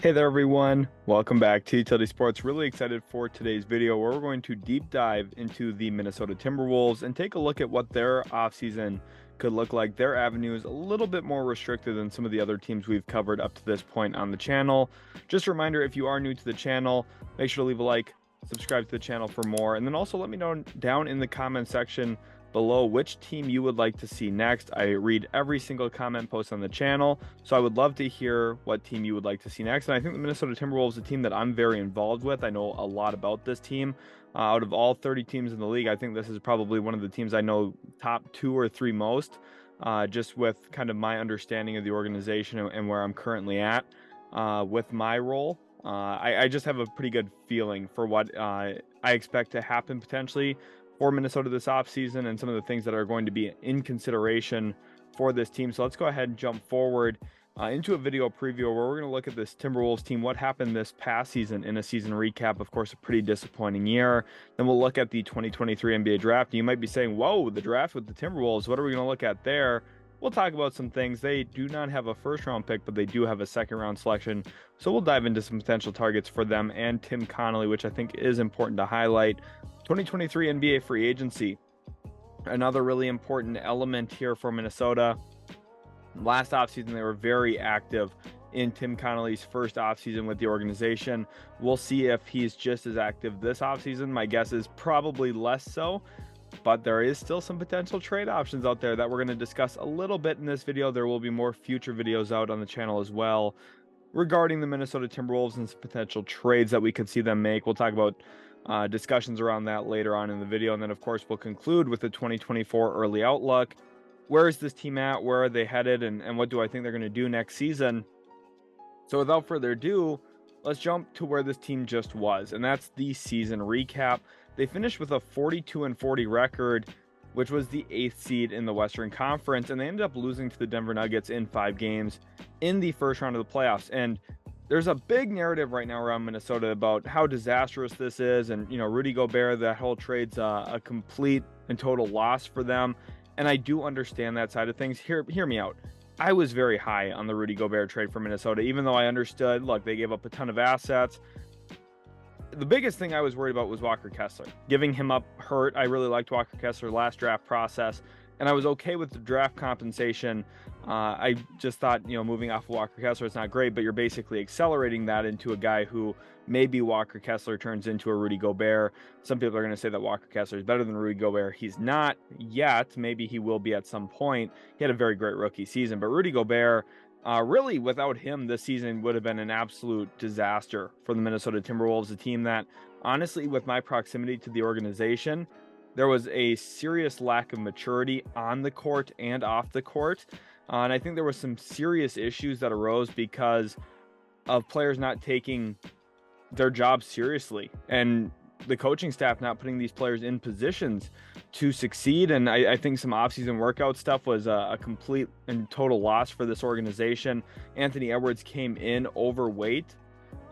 Hey there, everyone. Welcome back to Utility Sports. Really excited for today's video where we're going to deep dive into the Minnesota Timberwolves and take a look at what their offseason could look like. Their avenue is a little bit more restricted than some of the other teams we've covered up to this point on the channel. Just a reminder, if you are new to the channel, make sure to leave a like, subscribe to the channel for more, and then also let me know down in the comment section below which team you would like to see next. I read every single comment post on the channel, so I would love to hear what team you would like to see next. And I think the Minnesota Timberwolves is a team that I'm very involved with. I know a lot about this team. Out of all 30 teams in the league, I think this is probably one of the teams I know top 2 or 3 most, just with kind of my understanding of the organization and where I'm currently at with my role. I just have a pretty good feeling for what I expect to happen potentially for Minnesota this offseason and some of the things that are going to be in consideration for this team. So let's go ahead and jump forward into a video preview where we're going to look at this Timberwolves team, what happened this past season in a season recap. Of course, a pretty disappointing year. Then we'll look at the 2023 NBA draft. And you might be saying, whoa, the draft with the Timberwolves, what are we going to look at there? We'll talk about some things. They do not have a first-round pick, but they do have a second-round selection. So we'll dive into some potential targets for them and Tim Connolly, which I think is important to highlight. 2023 NBA free agency, another really important element here for Minnesota. Last offseason, they were very active in Tim Connolly's first offseason with the organization. We'll see if he's just as active this offseason. My guess is probably less so, but there is still some potential trade options out there that we're going to discuss a little bit in this video. There will be more future videos out on the channel as well regarding the Minnesota Timberwolves and some potential trades that we could see them make. We'll talk about discussions around that later on in the video. And then, of course, we'll conclude with the 2024 early outlook. Where is this team at? Where are they headed? And what do I think they're going to do next season? So without further ado, let's jump to where this team just was. And that's the season recap. They finished with a 42-40 record, which was the 8th seed in the Western Conference. And they ended up losing to the Denver Nuggets in 5 games in the first round of the playoffs. And there's a big narrative right now around Minnesota about how disastrous this is. And, Rudy Gobert, that whole trade's a complete and total loss for them. And I do understand that side of things. Hear me out. I was very high on the Rudy Gobert trade for Minnesota, even though I understood, look, they gave up a ton of assets. The biggest thing I was worried about was Walker Kessler. Giving him up hurt. I really liked Walker Kessler last draft process, and I was okay with the draft compensation. I just thought, moving off of Walker Kessler, it's not great, but you're basically accelerating that into a guy who maybe Walker Kessler turns into a Rudy Gobert. Some people are going to say that Walker Kessler is better than Rudy Gobert. He's not yet. Maybe he will be at some point. He had a very great rookie season, but Rudy Gobert, really, without him, this season would have been an absolute disaster for the Minnesota Timberwolves, a team that, honestly, with my proximity to the organization, there was a serious lack of maturity on the court and off the court. And I think there were some serious issues that arose because of players not taking their job seriously and the coaching staff not putting these players in positions to succeed. And I think some offseason workout stuff was a complete and total loss for this organization. Anthony Edwards came in overweight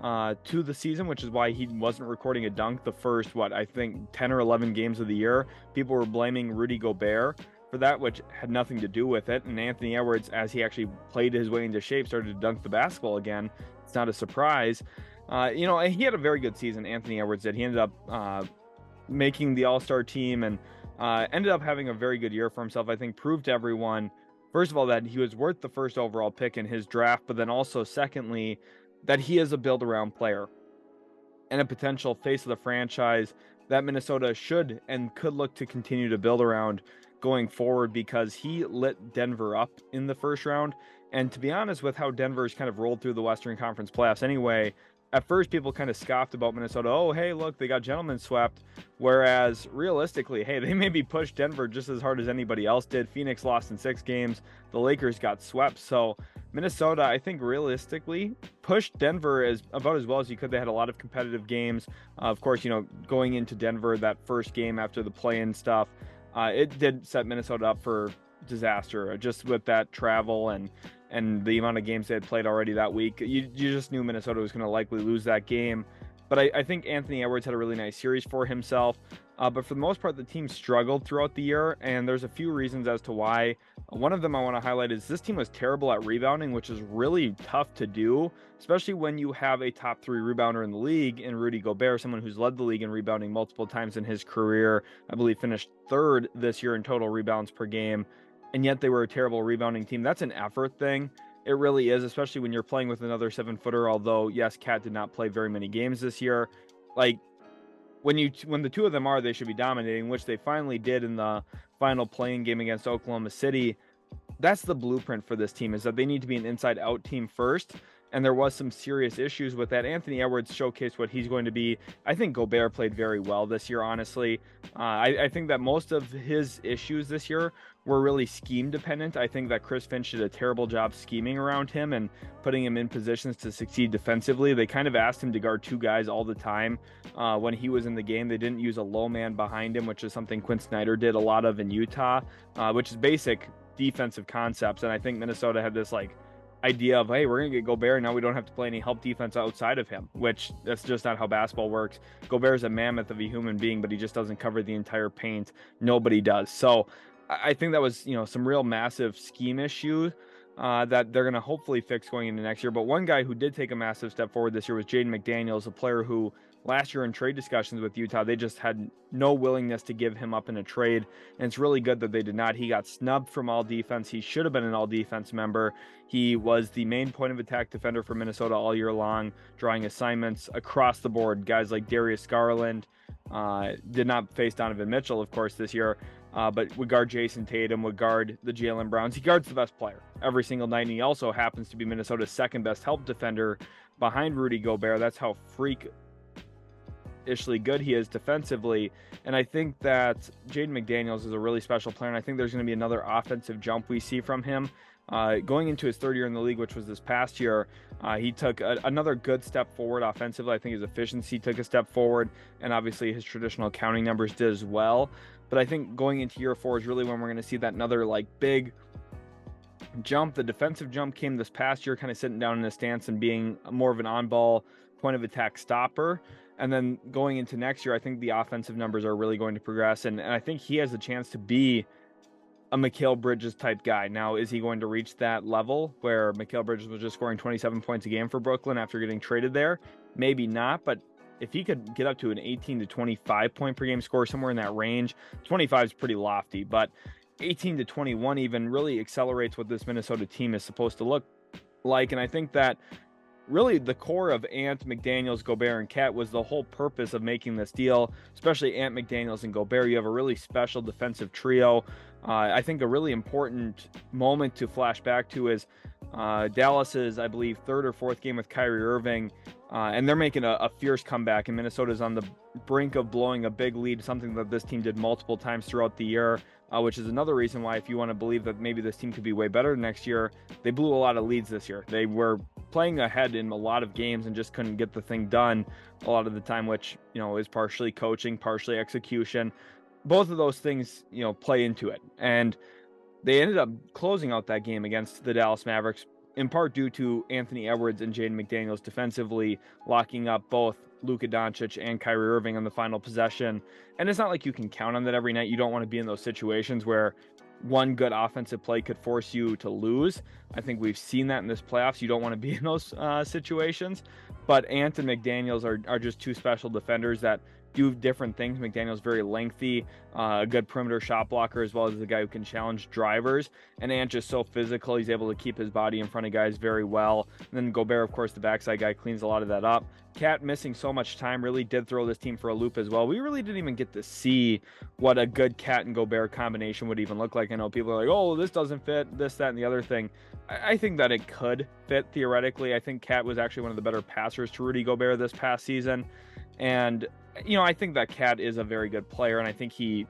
to the season, which is why he wasn't recording a dunk the first, I think 10 or 11 games of the year. People were blaming Rudy Gobert for that, which had nothing to do with it. And Anthony Edwards, as he actually played his way into shape, started to dunk the basketball again. It's not a surprise. He had a very good season, Anthony Edwards did. He ended up making the All-Star team and ended up having a very good year for himself. I think proved to everyone, first of all, that he was worth the first overall pick in his draft, but then also, secondly, that he is a build-around player and a potential face of the franchise that Minnesota should and could look to continue to build around going forward, because he lit Denver up in the first round. And to be honest, with how Denver's kind of rolled through the Western Conference playoffs anyway, at first people kind of scoffed about Minnesota. Oh, hey, look, they got gentlemen swept. Whereas realistically, hey, they maybe pushed Denver just as hard as anybody else did. Phoenix lost in 6 games. The Lakers got swept. So Minnesota, I think realistically, pushed Denver about as well as you could. They had a lot of competitive games. Of course, going into Denver, that first game after the play-in stuff, it did set Minnesota up for disaster, just with that travel and the amount of games they had played already that week. You just knew Minnesota was going to likely lose that game. But I think Anthony Edwards had a really nice series for himself. But for the most part, the team struggled throughout the year, and there's a few reasons as to why. One of them I want to highlight is this team was terrible at rebounding, which is really tough to do, especially when you have a top 3 rebounder in the league in Rudy Gobert, someone who's led the league in rebounding multiple times in his career. I believe finished 3rd this year in total rebounds per game, and yet they were a terrible rebounding team. That's an effort thing. It really is, especially when you're playing with another 7-footer, although, yes, Cat did not play very many games this year. Like, when the two of them are, they should be dominating, which they finally did in the final playing game against Oklahoma City. That's the blueprint for this team, is that they need to be an inside-out team first, and there was some serious issues with that. Anthony Edwards showcased what he's going to be. I think Gobert played very well this year, honestly. I think that most of his issues this year were really scheme dependent. I think that Chris Finch did a terrible job scheming around him and putting him in positions to succeed defensively. They kind of asked him to guard 2 guys all the time when he was in the game. They didn't use a low man behind him, which is something Quinn Snyder did a lot of in Utah, which is basic defensive concepts. And I think Minnesota had this idea of, hey, we're gonna get Gobert, now we don't have to play any help defense outside of him, which that's just not how basketball works. Gobert is a mammoth of a human being, but he just doesn't cover the entire paint. Nobody does. So I think that was, some real massive scheme issue that they're going to hopefully fix going into next year. But one guy who did take a massive step forward this year was Jaden McDaniels, a player who last year in trade discussions with Utah, they just had no willingness to give him up in a trade. And it's really good that they did not. He got snubbed from all defense. He should have been an all defense member. He was the main point of attack defender for Minnesota all year long, drawing assignments across the board. Guys like Darius Garland did not face Donovan Mitchell, of course, this year. But would guard Jason Tatum, would guard the Jaylen Browns. He guards the best player every single night, and he also happens to be Minnesota's 2nd best help defender behind Rudy Gobert. That's how freakishly good he is defensively. And I think that Jaden McDaniels is a really special player, and I think there's going to be another offensive jump we see from him. Going into his 3rd year in the league, which was this past year, he took another good step forward offensively. I think his efficiency took a step forward, and obviously his traditional counting numbers did as well. But I think going into year 4 is really when we're going to see that another big jump. The defensive jump came this past year, kind of sitting down in a stance and being more of an on-ball point of attack stopper. And then going into next year, I think the offensive numbers are really going to progress. And I think he has a chance to be a Mikal Bridges type guy. Now, is he going to reach that level where Mikal Bridges was just scoring 27 points a game for Brooklyn after getting traded there? Maybe not, but if he could get up to an 18 to 25 point per game score, somewhere in that range, 25 is pretty lofty, but 18 to 21 even really accelerates what this Minnesota team is supposed to look like. And I think that really the core of Ant, McDaniels, Gobert, and Cat was the whole purpose of making this deal, especially Ant, McDaniels, and Gobert. You have a really special defensive trio. I think a really important moment to flash back to is Dallas's, I believe, 3rd or 4th game with Kyrie Irving, and they're making a fierce comeback, and Minnesota's on the brink of blowing a big lead, something that this team did multiple times throughout the year, which is another reason why, if you want to believe that maybe this team could be way better next year, they blew a lot of leads this year. They were playing ahead in a lot of games and just couldn't get the thing done a lot of the time, which, is partially coaching, partially execution. Both of those things, play into it. And they ended up closing out that game against the Dallas Mavericks, in part due to Anthony Edwards and Jaden McDaniels defensively locking up both Luka Doncic and Kyrie Irving on the final possession. And it's not like you can count on that every night. You don't want to be in those situations where one good offensive play could force you to lose. I think we've seen that in this playoffs. You don't want to be in those situations. But Ant and McDaniels are just 2 special defenders that do different things. McDaniel's very lengthy, a good perimeter shot blocker, as well as the guy who can challenge drivers. And Ant just so physical. He's able to keep his body in front of guys very well. And then Gobert, of course, the backside guy, cleans a lot of that up. Cat missing so much time really did throw this team for a loop as well. We really didn't even get to see what a good Cat and Gobert combination would even look like. I know people are like, oh, this doesn't fit, this, that, and the other thing. I think that it could fit theoretically. I think Cat was actually one of the better passers to Rudy Gobert this past season. And I think that Cat is a very good player, and I think he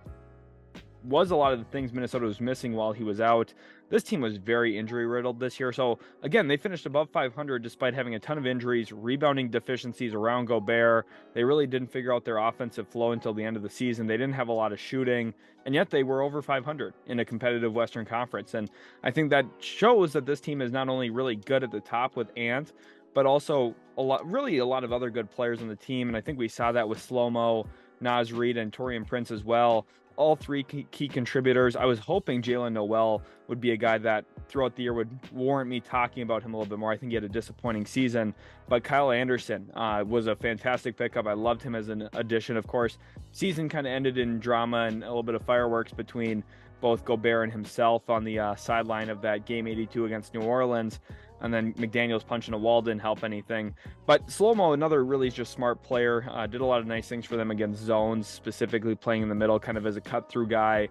was a lot of the things Minnesota was missing while he was out. This team was very injury riddled this year. So again, they finished above 500 despite having a ton of injuries, rebounding deficiencies around Gobert. They really didn't figure out their offensive flow until the end of the season. They didn't have a lot of shooting, and yet they were over 500 in a competitive Western Conference. And I think that shows that this team is not only really good at the top with Ant, but also a lot of other good players on the team. And I think we saw that with Slow-Mo, Naz Reid and Taurean Prince as well. All three key contributors. I was hoping Jalen Noel would be a guy that throughout the year would warrant me talking about him a little bit more. I think he had a disappointing season, but Kyle Anderson was a fantastic pickup. I loved him as an addition. Of course, season kind of ended in drama and a little bit of fireworks between both Gobert and himself on the sideline of that game 82 against New Orleans. And then McDaniels punching a wall didn't help anything. But Slow-Mo, another really just smart player, did a lot of nice things for them against zones, specifically playing in the middle, kind of as a cut-through guy.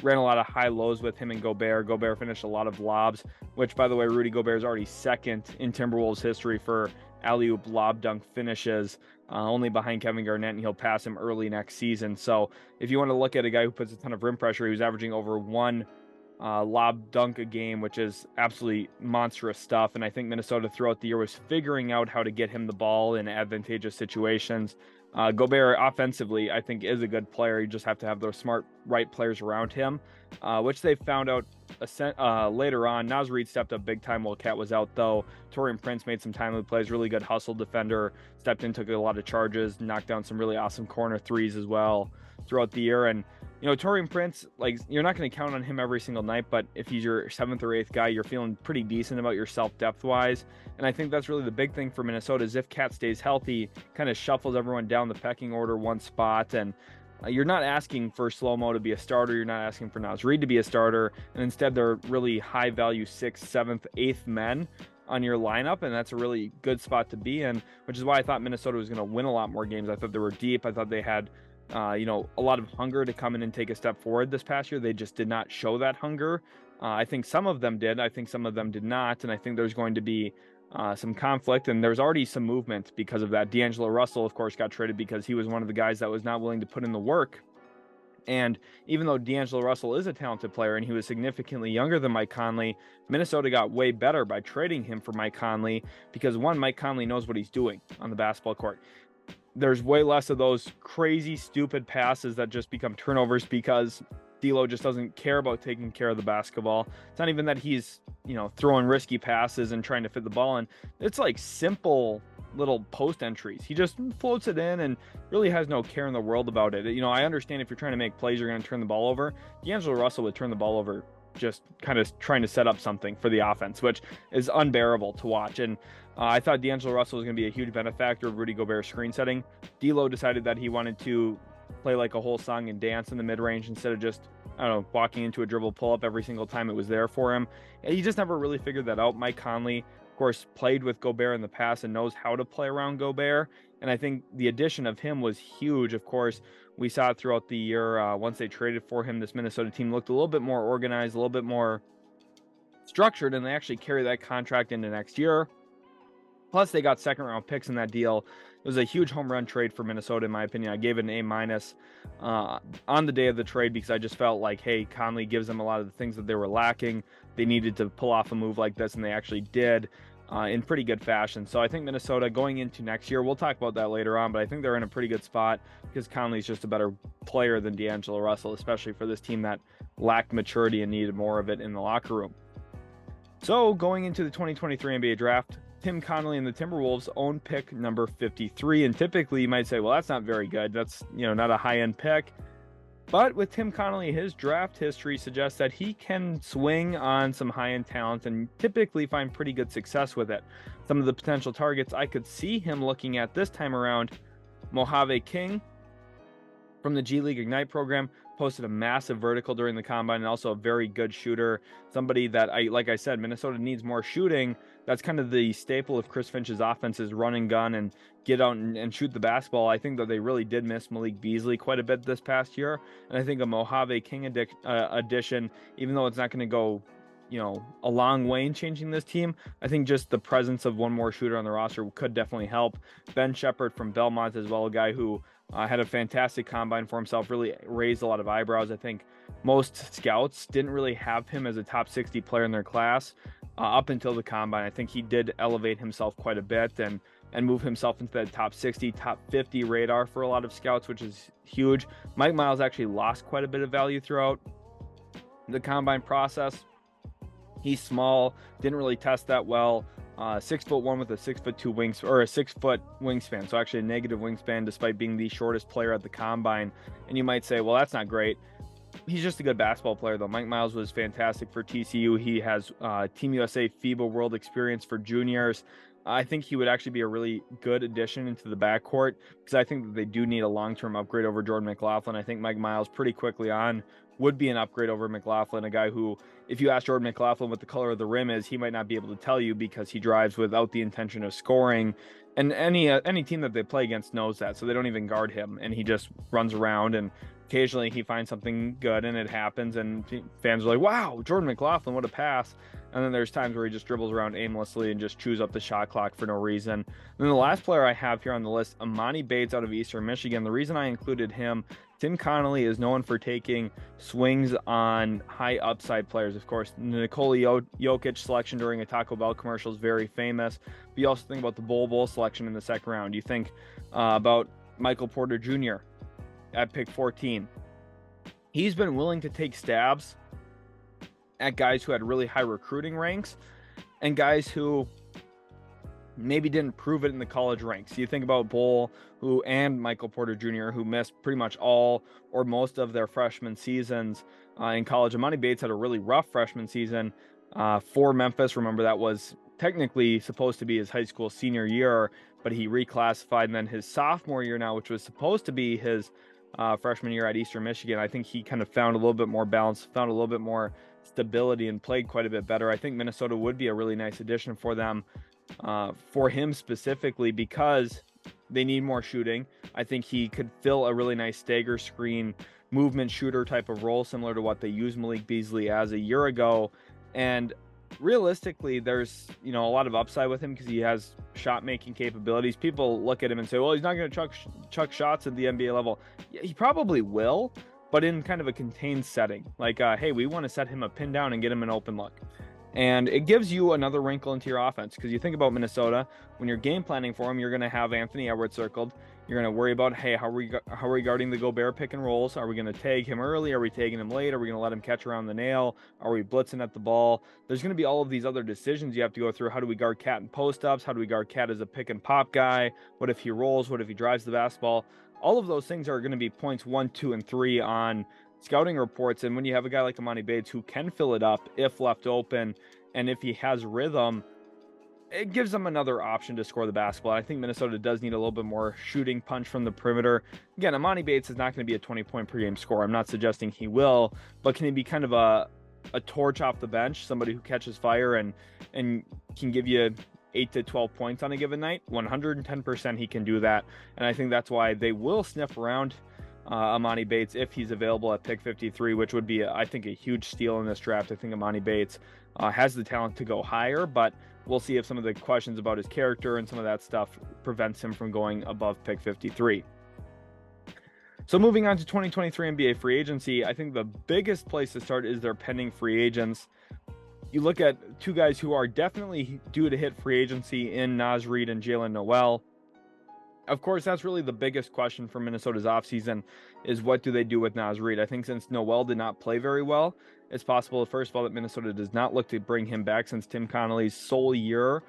Ran a lot of high-lows with him and Gobert. Gobert finished a lot of lobs, which, by the way, Rudy Gobert is already second in Timberwolves history for alley-oop lob dunk finishes, only behind Kevin Garnett, and he'll pass him early next season. So if you want to look at a guy who puts a ton of rim pressure, he was averaging over one lob dunk a game, which is absolutely monstrous stuff. And I think Minnesota throughout the year was figuring out how to get him the ball in advantageous situations. Gobert offensively, I think, is a good player. You just have to have those smart right players around him, which they found out later on. Naz Reid stepped up big time while Cat was out, though. Taurean Prince made some timely plays, really good hustle defender, stepped in, took a lot of charges, knocked down some really awesome corner threes as well throughout the year. And you know, Taurean Prince, like, you're not going to count on him every single night, but if he's your 7th or 8th guy, you're feeling pretty decent about yourself depth-wise. And I think that's really the big thing for Minnesota is if Cat stays healthy, kind of shuffles everyone down the pecking order one spot. And you're not asking for Slow-Mo to be a starter. You're not asking for Naz Reid to be a starter. And instead, they're really high-value 6th, 7th, 8th men on your lineup, and that's a really good spot to be in, which is why I thought Minnesota was going to win a lot more games. I thought they were deep. I thought they had a lot of hunger to come in and take a step forward this past year. They just did not show that hunger. I think some of them did. I think some of them did not. And I think there's going to be some conflict, and there's already some movement because of that. D'Angelo Russell, of course, got traded because he was one of the guys that was not willing to put in the work. And even though D'Angelo Russell is a talented player and he was significantly younger than Mike Conley, Minnesota got way better by trading him for Mike Conley because, one, Mike Conley knows what he's doing on the basketball court. There's way less of those crazy, stupid passes that just become turnovers because D'Lo just doesn't care about taking care of the basketball. It's not even that he's, throwing risky passes and trying to fit the ball in. It's like simple little post entries. He just floats it in and really has no care in the world about it. I understand if you're trying to make plays, you're going to turn the ball over. D'Angelo Russell would turn the ball over just kind of trying to set up something for the offense, which is unbearable to watch. And I thought D'Angelo Russell was going to be a huge benefactor of Rudy Gobert's screen setting. D'Lo decided that he wanted to play like a whole song and dance in the mid-range instead of just, walking into a dribble pull-up every single time it was there for him. And he just never really figured that out. Mike Conley, of course, played with Gobert in the past and knows how to play around Gobert. And I think the addition of him was huge. Of course, we saw it throughout the year. Once they traded for him, this Minnesota team looked a little bit more organized, a little bit more structured, and they actually carry that contract into next year. Plus, they got second-round picks in that deal. It was a huge home run trade for Minnesota, in my opinion. I gave it an A- on the day of the trade because I just felt like, hey, Conley gives them a lot of the things that they were lacking. They needed to pull off a move like this, and they actually did in pretty good fashion. So I think Minnesota going into next year, we'll talk about that later on, but I think they're in a pretty good spot because Conley's just a better player than D'Angelo Russell, especially for this team that lacked maturity and needed more of it in the locker room. So going into the 2023 NBA draft, Tim Connolly and the Timberwolves own pick number 53. And typically you might say, well, that's not very good. That's, not a high-end pick. But with Tim Connolly, his draft history suggests that he can swing on some high-end talent and typically find pretty good success with it. Some of the potential targets I could see him looking at this time around, Mojave King from the G League Ignite program, posted a massive vertical during the combine and also a very good shooter. Somebody that, like I said, Minnesota needs more shooting. That's kind of the staple of Chris Finch's offense is run and gun and get out and shoot the basketball. I think that they really did miss Malik Beasley quite a bit this past year. And I think a Mojave King addition, even though it's not going to go, a long way in changing this team, I think just the presence of one more shooter on the roster could definitely help. Ben Shepherd from Belmont as well, a guy who had a fantastic combine for himself, really raised a lot of eyebrows. I think most scouts didn't really have him as a top 60 player in their class up until the combine. I think he did elevate himself quite a bit and move himself into that top 60, top 50 radar for a lot of scouts, which is huge. Mike Miles actually lost quite a bit of value throughout the combine process. He's small, didn't really test that well. 6'1" with a 6'2" wings or a 6-foot wingspan. So actually a negative wingspan despite being the shortest player at the combine. And you might say, well, that's not great. He's just a good basketball player, though. Mike Miles was fantastic for TCU. He has Team USA FIBA World experience for juniors. I think he would actually be a really good addition into the backcourt because I think that they do need a long-term upgrade over Jordan McLaughlin. I think Mike Miles pretty quickly on would be an upgrade over McLaughlin, a guy who, if you ask Jordan McLaughlin what the color of the rim is, he might not be able to tell you because he drives without the intention of scoring. And any team that they play against knows that, so they don't even guard him, and he just runs around, and occasionally he finds something good and it happens, and fans are like, wow, Jordan McLaughlin, what a pass. And then there's times where he just dribbles around aimlessly and just chews up the shot clock for no reason. And then the last player I have here on the list, Amani Bates out of Eastern Michigan. The reason I included him, Tim Connolly is known for taking swings on high upside players. Of course, Nikola Jokic selection during a Taco Bell commercial is very famous. But you also think about the Bowl selection in the second round. You think about Michael Porter Jr. at pick 14. He's been willing to take stabs at guys who had really high recruiting ranks and guys who maybe didn't prove it in the college ranks. You think about Bull and Michael Porter Jr., who missed pretty much all or most of their freshman seasons in college. Amani Bates had a really rough freshman season for Memphis. Remember, that was technically supposed to be his high school senior year, but he reclassified. And then his sophomore year now, which was supposed to be his freshman year at Eastern Michigan, I think he kind of found a little bit more balance, found a little bit more stability, and played quite a bit better. I think Minnesota would be a really nice addition for them, for him specifically, because they need more shooting. I think he could fill a really nice stagger screen movement shooter type of role, similar to what they used Malik Beasley as a year ago. And realistically, there's a lot of upside with him because he has shot making capabilities. People look at him and say, well, he's not going to chuck shots at the NBA level. Yeah, he probably will, but in kind of a contained setting. Like, hey, we want to set him a pin down and get him an open look. And it gives you another wrinkle into your offense, because you think about Minnesota, when you're game planning for him, you're going to have Anthony Edwards circled. You're going to worry about, hey, how are we guarding the Gobert pick and rolls? Are we going to tag him early? Are we tagging him late? Are we going to let him catch around the nail? Are we blitzing at the ball? There's going to be all of these other decisions you have to go through. How do we guard Cat in post-ups? How do we guard Cat as a pick and pop guy? What if he rolls? What if he drives the basketball? All of those things are going to be points 1, 2, and 3 on scouting reports. And when you have a guy like Amani Bates who can fill it up if left open, and if he has rhythm, it gives them another option to score the basketball. I think Minnesota does need a little bit more shooting punch from the perimeter. Again, Amani Bates is not going to be a 20-point per game scorer. I'm not suggesting he will, but can he be kind of a torch off the bench, somebody who catches fire and can give you 8 to 12 points on a given night? 110% he can do that. And I think that's why they will sniff around Amani Bates if he's available at pick 53, which would be, I think, a huge steal in this draft. I think Amani Bates has the talent to go higher, but we'll see if some of the questions about his character and some of that stuff prevents him from going above pick 53. So moving on to 2023 NBA free agency, I think the biggest place to start is their pending free agents. You look at two guys who are definitely due to hit free agency in Naz Reid and Jalen Noel. Of course, that's really the biggest question for Minnesota's offseason, is what do they do with Naz Reid? I think since Noel did not play very well, it's possible, first of all, that Minnesota does not look to bring him back, since Tim Connolly's sole year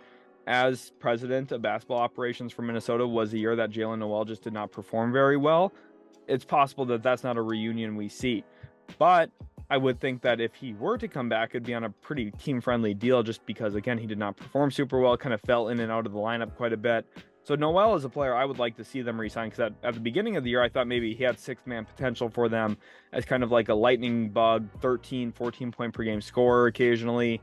as president of basketball operations for Minnesota was a year that Jalen Noel just did not perform very well. It's possible that that's not a reunion we see. But I would think that if he were to come back, it'd be on a pretty team-friendly deal, just because, again, he did not perform super well, kind of fell in and out of the lineup quite a bit. So Noel is a player I would like to see them re-sign, because at the beginning of the year, I thought maybe he had sixth-man potential for them as kind of like a lightning bug, 13, 14-point per game scorer occasionally.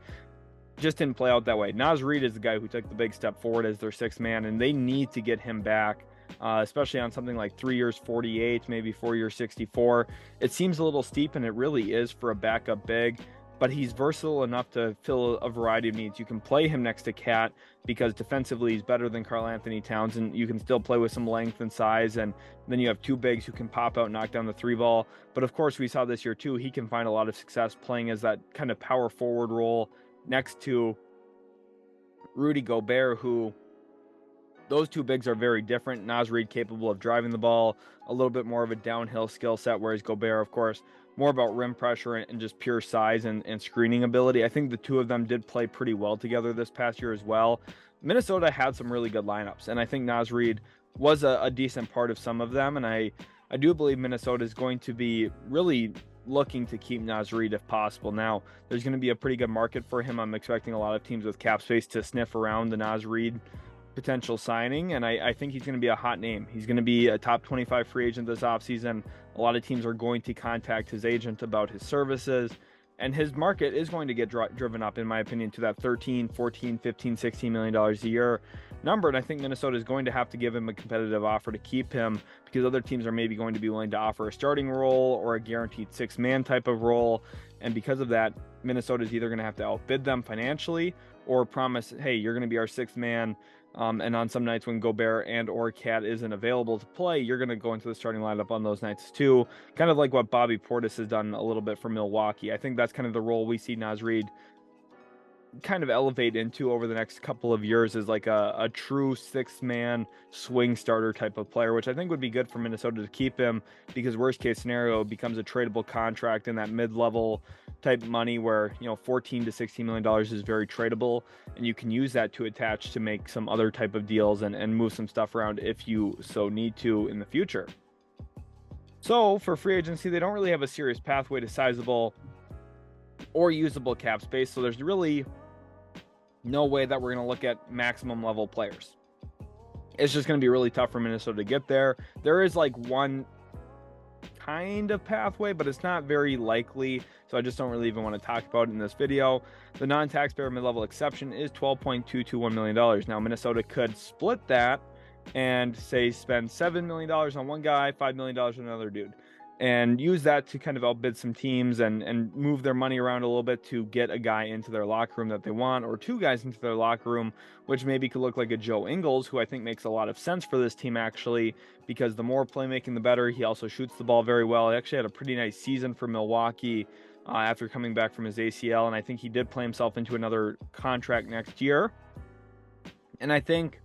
Just didn't play out that way. Naz Reid is the guy who took the big step forward as their sixth man, and they need to get him back, especially on something like 3 years, 48, maybe 4 years, 64. It seems a little steep, and it really is for a backup big, but he's versatile enough to fill a variety of needs. You can play him next to Cat because defensively he's better than Karl Anthony Towns, and you can still play with some length and size, and then you have two bigs who can pop out and knock down the three ball. But of course, we saw this year too, he can find a lot of success playing as that kind of power forward role next to Rudy Gobert, who those two bigs are very different. Naz Reid capable of driving the ball, a little bit more of a downhill skill set, whereas Gobert, of course, more about rim pressure and just pure size and screening ability. I think the two of them did play pretty well together this past year as well. Minnesota had some really good lineups, and I think Naz Reid was a decent part of some of them. And I do believe Minnesota is going to be really looking to keep Naz Reid if possible. Now, there's going to be a pretty good market for him. I'm expecting a lot of teams with cap space to sniff around the Naz Reid potential signing, and I think he's going to be a hot name. He's going to be a top 25 free agent this offseason. A lot of teams are going to contact his agent about his services, and his market is going to get driven up, in my opinion, to that 13, 14, 15, 16 million dollars a year number. And I think Minnesota is going to have to give him a competitive offer to keep him, because other teams are maybe going to be willing to offer a starting role or a guaranteed six-man type of role. And because of that, Minnesota is either going to have to outbid them financially or promise, hey, you're going to be our sixth man. And on some nights when Gobert and or Cat isn't available to play, you're going to go into the starting lineup on those nights too. Kind of like what Bobby Portis has done a little bit for Milwaukee. I think that's kind of the role we see Naz Reid kind of elevate into over the next couple of years, is like a true six-man swing starter type of player, which I think would be good for Minnesota to keep him, because worst case scenario becomes a tradable contract in that mid-level type money where, you know, 14 to 16 million dollars is very tradable, and you can use that to attach to make some other type of deals and move some stuff around if you so need to in the future. So for free agency, they don't really have a serious pathway to sizable or usable cap space, so there's really no way that we're going to look at maximum level players. It's just going to be really tough for Minnesota to get there. There is like one kind of pathway, but it's not very likely, so I just don't really even want to talk about it in this video. The non-taxpayer mid-level exception is $12.221 million. Now, Minnesota could split that and say spend $7 million on one guy, $5 million on another dude, and use that to kind of outbid some teams and move their money around a little bit to get a guy into their locker room that they want, or two guys into their locker room, which maybe could look like a Joe Ingles, who I think makes a lot of sense for this team, actually, because the more playmaking, the better. He also shoots the ball very well. He actually had a pretty nice season for Milwaukee after coming back from his ACL, and I think he did play himself into another contract next year. And I think,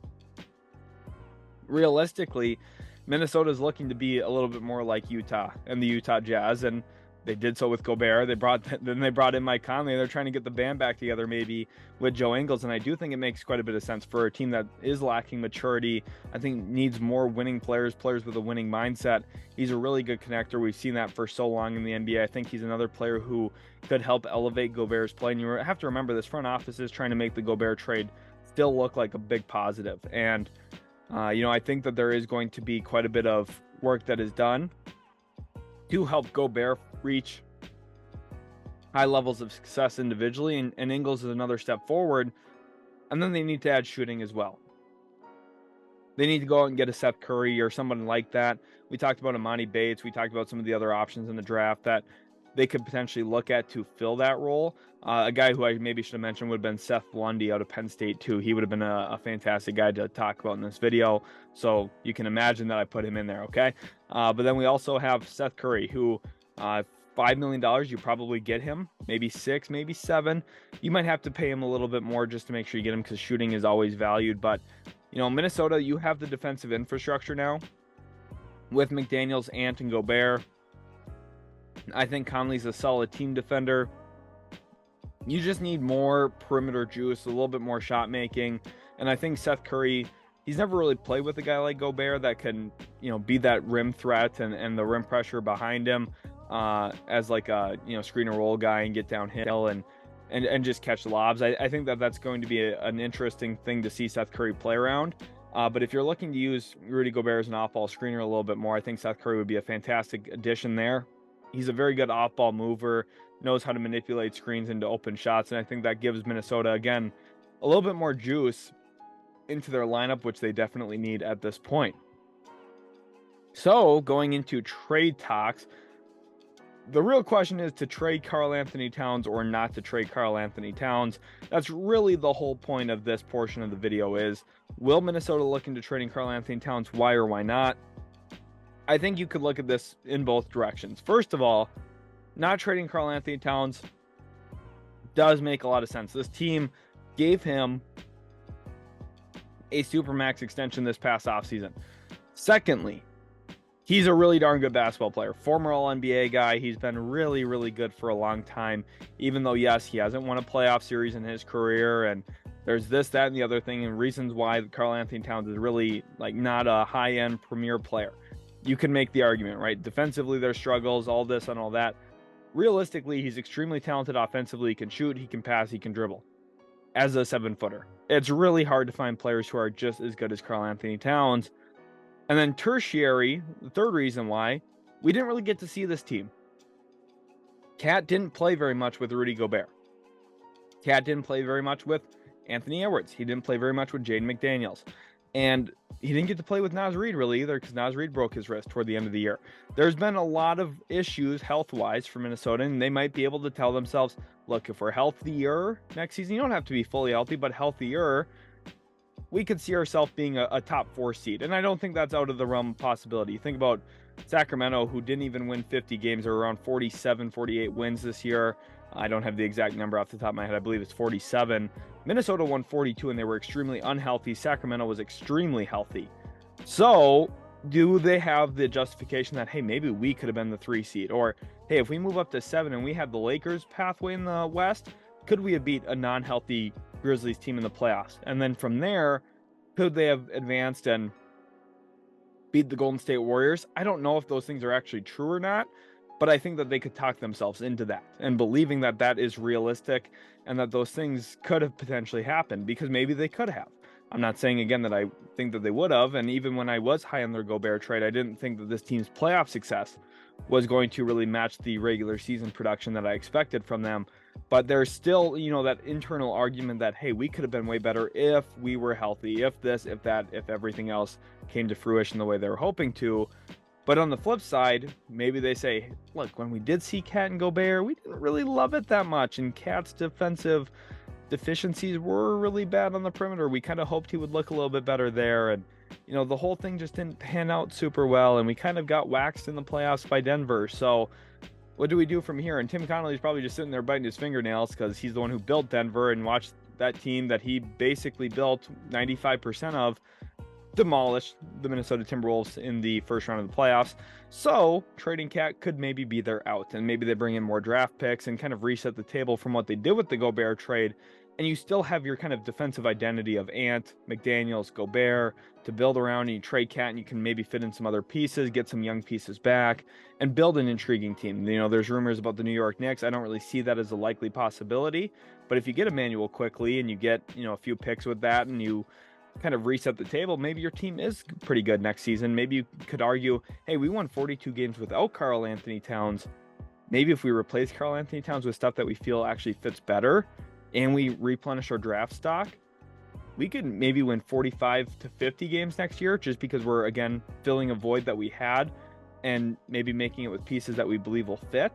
realistically, Minnesota is looking to be a little bit more like Utah and the Utah Jazz, and they did so with Gobert. They brought in Mike Conley. They're trying to get the band back together, maybe with Joe Ingles, and I do think it makes quite a bit of sense for a team that is lacking maturity. I think needs more winning players with a winning mindset. He's a really good connector. We've seen that for so long in the NBA. I think he's another player who could help elevate Gobert's play. And you have to remember, this front office is trying to make the Gobert trade still look like a big positive. And I think that there is going to be quite a bit of work that is done to help Gobert reach high levels of success individually, and Ingles is another step forward. And then they need to add shooting as well. They need to go out and get a Seth Curry or someone like that. We talked about Emoni Bates. We talked about some of the other options in the draft that they could potentially look at to fill that role. A guy who I maybe should have mentioned would have been Seth Lundy out of Penn State too. He would have been a fantastic guy to talk about in this video. So you can imagine that I put him in there, okay? But then we also have Seth Curry, who $5 million, you probably get him. Maybe 6, maybe 7. You might have to pay him a little bit more just to make sure you get him, because shooting is always valued. But, Minnesota, you have the defensive infrastructure now with McDaniels, Ant, and Gobert. I think Conley's a solid team defender. You just need more perimeter juice, a little bit more shot making. And I think Seth Curry, he's never really played with a guy like Gobert that can, be that rim threat and the rim pressure behind him as like a, screen and roll guy and get downhill and just catch lobs. I think that's going to be an interesting thing to see Seth Curry play around. But if you're looking to use Rudy Gobert as an off-ball screener a little bit more, I think Seth Curry would be a fantastic addition there. He's a very good off-ball mover, knows how to manipulate screens into open shots, and I think that gives Minnesota, again, a little bit more juice into their lineup, which they definitely need at this point. So, going into trade talks, the real question is to trade Karl-Anthony Towns or not to trade Karl-Anthony Towns. That's really the whole point of this portion of the video is, will Minnesota look into trading Karl-Anthony Towns? Why or why not? I think you could look at this in both directions. First of all, not trading Karl-Anthony Towns does make a lot of sense. This team gave him a Supermax extension this past offseason. Secondly, He's a really darn good basketball player. Former All-NBA guy. He's been really, really good for a long time. Even though, yes, he hasn't won a playoff series in his career, and there's this, that, and the other thing, and reasons why Karl-Anthony Towns is really like not a high-end premier player. You can make the argument, right? Defensively, there's struggles, all this and all that. Realistically, he's extremely talented offensively. He can shoot, he can pass, he can dribble. As a 7-footer, it's really hard to find players who are just as good as Karl-Anthony Towns. And then tertiary, the third reason why, we didn't really get to see this team. Cat didn't play very much with Rudy Gobert. Cat didn't play very much with Anthony Edwards. He didn't play very much with Jaden McDaniels. And he didn't get to play with Naz Reid really either, because Naz Reid broke his wrist toward the end of the year. There's been a lot of issues health-wise for Minnesota, and they might be able to tell themselves, look, if we're healthier next season, you don't have to be fully healthy, but healthier, we could see ourselves being a top 4 seed. And I don't think that's out of the realm of possibility. You think about Sacramento, who didn't even win 50 games, or around 47, 48 wins this year. I don't have the exact number off the top of my head. I believe it's 47. Minnesota won 42, and they were extremely unhealthy. Sacramento was extremely healthy. So do they have the justification that, hey, maybe we could have been the 3 seed? Or, hey, if we move up to 7 and we had the Lakers pathway in the West, could we have beat a non-healthy Grizzlies team in the playoffs? And then from there, could they have advanced and beat the Golden State Warriors? I don't know if those things are actually true or not, but I think that they could talk themselves into that and believing that that is realistic and that those things could have potentially happened, because maybe they could have. I'm not saying again that I think that they would have, and even when I was high on their Gobert trade, I didn't think that this team's playoff success was going to really match the regular season production that I expected from them. But there's still, you know, that internal argument that, hey, we could have been way better if we were healthy, if this, if that, if everything else came to fruition the way they were hoping to. But on the flip side, maybe they say, look, when we did see Cat and Gobert, we didn't really love it that much, and Cat's defensive deficiencies were really bad on the perimeter. We kind of hoped he would look a little bit better there, and you know, the whole thing just didn't pan out super well, and we kind of got waxed in the playoffs by Denver. So what do we do from here? And Tim Connolly's probably just sitting there biting his fingernails, because he's the one who built Denver and watched that team that he basically built 95% of demolish the Minnesota Timberwolves in the first round of the playoffs. So trading Cat could maybe be their out, and maybe they bring in more draft picks and kind of reset the table from what they did with the Gobert trade. And you still have your kind of defensive identity of Ant, McDaniels, Gobert to build around, and you trade Cat and you can maybe fit in some other pieces, get some young pieces back, and build an intriguing team. You know, there's rumors about the New York Knicks. I don't really see that as a likely possibility, but if you get Emmanuel quickly and you get, you know, a few picks with that and you kind of reset the table, maybe your team is pretty good next season. Maybe you could argue, hey, we won 42 games without Karl-Anthony Towns. Maybe if we replace Karl-Anthony Towns with stuff that we feel actually fits better and we replenish our draft stock, we could maybe win 45 to 50 games next year, just because we're, again, filling a void that we had and maybe making it with pieces that we believe will fit.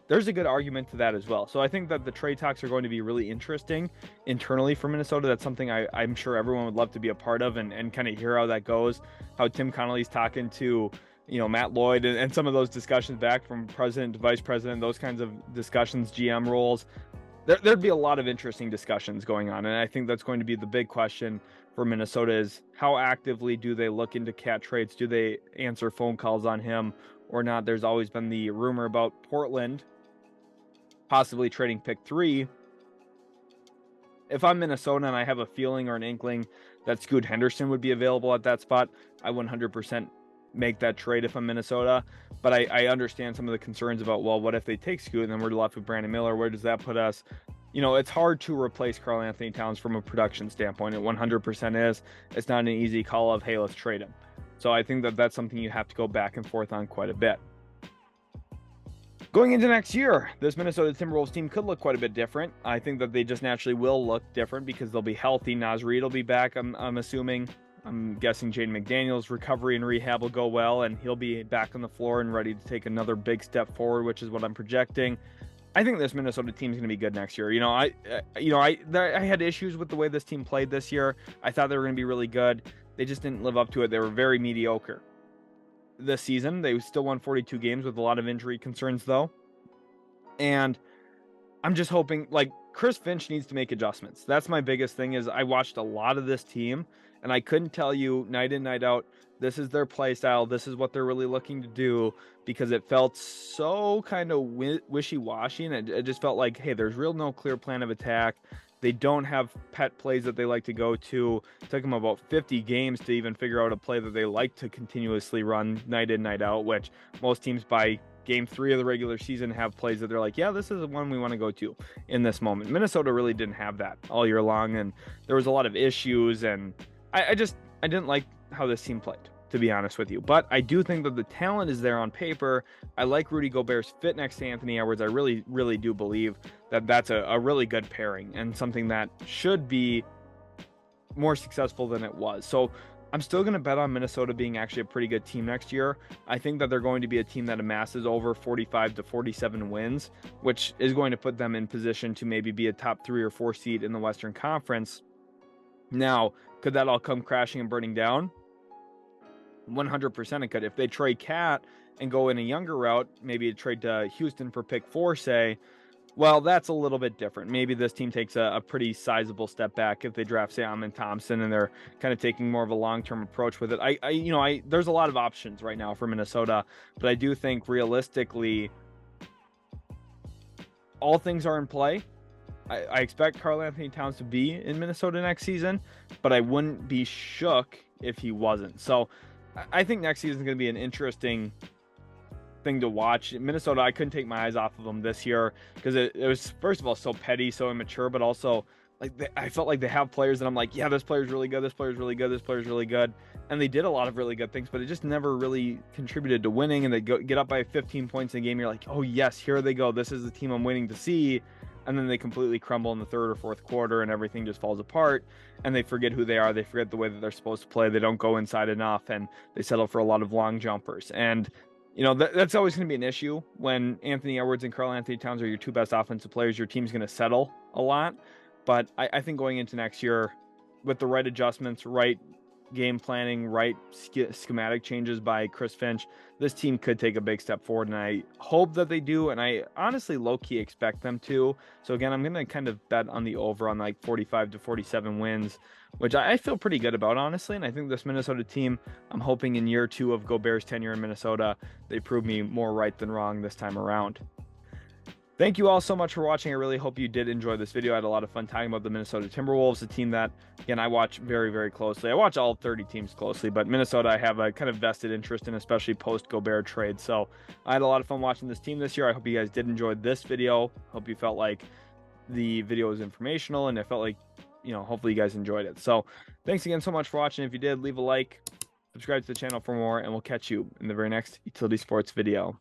There's a good argument to that as well. So I think that the trade talks are going to be really interesting internally for Minnesota. That's something I'm sure everyone would love to be a part of and kind of hear how that goes, how Tim Connolly's talking to, you know, Matt Lloyd and some of those discussions back from president to vice president, those kinds of discussions, GM roles. There'd be a lot of interesting discussions going on. And I think that's going to be the big question for Minnesota is how actively do they look into Cat trades? Do they answer phone calls on him or not? There's always been the rumor about Portland possibly trading pick 3. If I'm Minnesota and I have a feeling or an inkling that Scoot Henderson would be available at that spot, I 100% make that trade if I'm Minnesota. But I understand some of the concerns about, well, what if they take Scoot and then we're left with Brandon Miller? Where does that put us? You know, it's hard to replace Karl-Anthony Towns from a production standpoint. It 100% is. It's not an easy call of, hey, let's trade him. So I think that that's something you have to go back and forth on quite a bit. Going into next year, this Minnesota Timberwolves team could look quite a bit different. I think that they just naturally will look different because they'll be healthy. Naz Reid will be back, I'm assuming. I'm guessing Jaden McDaniels' recovery and rehab will go well, and he'll be back on the floor and ready to take another big step forward, which is what I'm projecting. I think this Minnesota team is going to be good next year. I had issues with the way this team played this year. I thought they were going to be really good. They just didn't live up to it. They were very mediocre this season. They still won 42 games with a lot of injury concerns, though. And I'm just hoping, like, Chris Finch needs to make adjustments. That's my biggest thing. Is I watched a lot of this team, and I couldn't tell you night in, night out, This is their play style. This is what they're really looking to do, because it felt so kind of wishy-washy, and it just felt like, hey, there's real no clear plan of attack. They don't have pet plays that they like to go to. It took them about 50 games to even figure out a play that they like to continuously run night in, night out, which most teams by game 3 of the regular season have plays that they're like, yeah, this is the one we want to go to in this moment. Minnesota really didn't have that all year long, and there was a lot of issues, and I didn't like how this team played, to be honest with you. But I do think that the talent is there on paper. I like Rudy Gobert's fit next to Anthony Edwards. I really, really do believe that that's a really good pairing and something that should be more successful than it was. So I'm still going to bet on Minnesota being actually a pretty good team next year. I think that they're going to be a team that amasses over 45 to 47 wins, which is going to put them in position to maybe be a top 3 or 4 seed in the Western Conference. Now, could that all come crashing and burning down? 100% it could. If they trade Cat and go in a younger route, maybe a trade to Houston for pick 4, say, well, that's a little bit different. Maybe this team takes a pretty sizable step back if they draft, say, Amin Thompson, and they're kind of taking more of a long-term approach with it. There's a lot of options right now for Minnesota, but I do think realistically, all things are in play. I expect Karl-Anthony Towns to be in Minnesota next season, but I wouldn't be shook if he wasn't. So I think next season is going to be an interesting thing to watch. Minnesota, I couldn't take my eyes off of them this year because it was, first of all, so petty, so immature, but also like I felt like they have players that I'm like, yeah, this player's really good, this player's really good, this player's really good, and they did a lot of really good things, but it just never really contributed to winning. And they get up by 15 points in the game, you're like, oh yes, here they go, this is the team I'm waiting to see. And then they completely crumble in the third or fourth quarter and everything just falls apart, and they forget who they are. They forget the way that they're supposed to play. They don't go inside enough, and they settle for a lot of long jumpers. And that's always going to be an issue when Anthony Edwards and Karl-Anthony Towns are your 2 best offensive players. Your team's going to settle a lot. But I think going into next year, with the right adjustments, right game planning, right schematic changes by Chris Finch, this team could take a big step forward, and I hope that they do, and I honestly low-key expect them to. So again, I'm going to kind of bet on the over on like 45 to 47 wins, which I feel pretty good about, honestly. And I think this Minnesota team, I'm hoping in year 2 of Gobert's tenure in Minnesota, they prove me more right than wrong this time around. Thank you all so much for watching. I really hope you did enjoy this video. I had a lot of fun talking about the Minnesota Timberwolves, a team that, again, I watch very, very closely. I watch all 30 teams closely, but Minnesota I have a kind of vested interest in, especially post-Gobert trade. So I had a lot of fun watching this team this year. I hope you guys did enjoy this video. Hope you felt like the video was informational, and it felt like, hopefully you guys enjoyed it. So thanks again so much for watching. If you did, leave a like, subscribe to the channel for more, and we'll catch you in the very next Utility Sports video.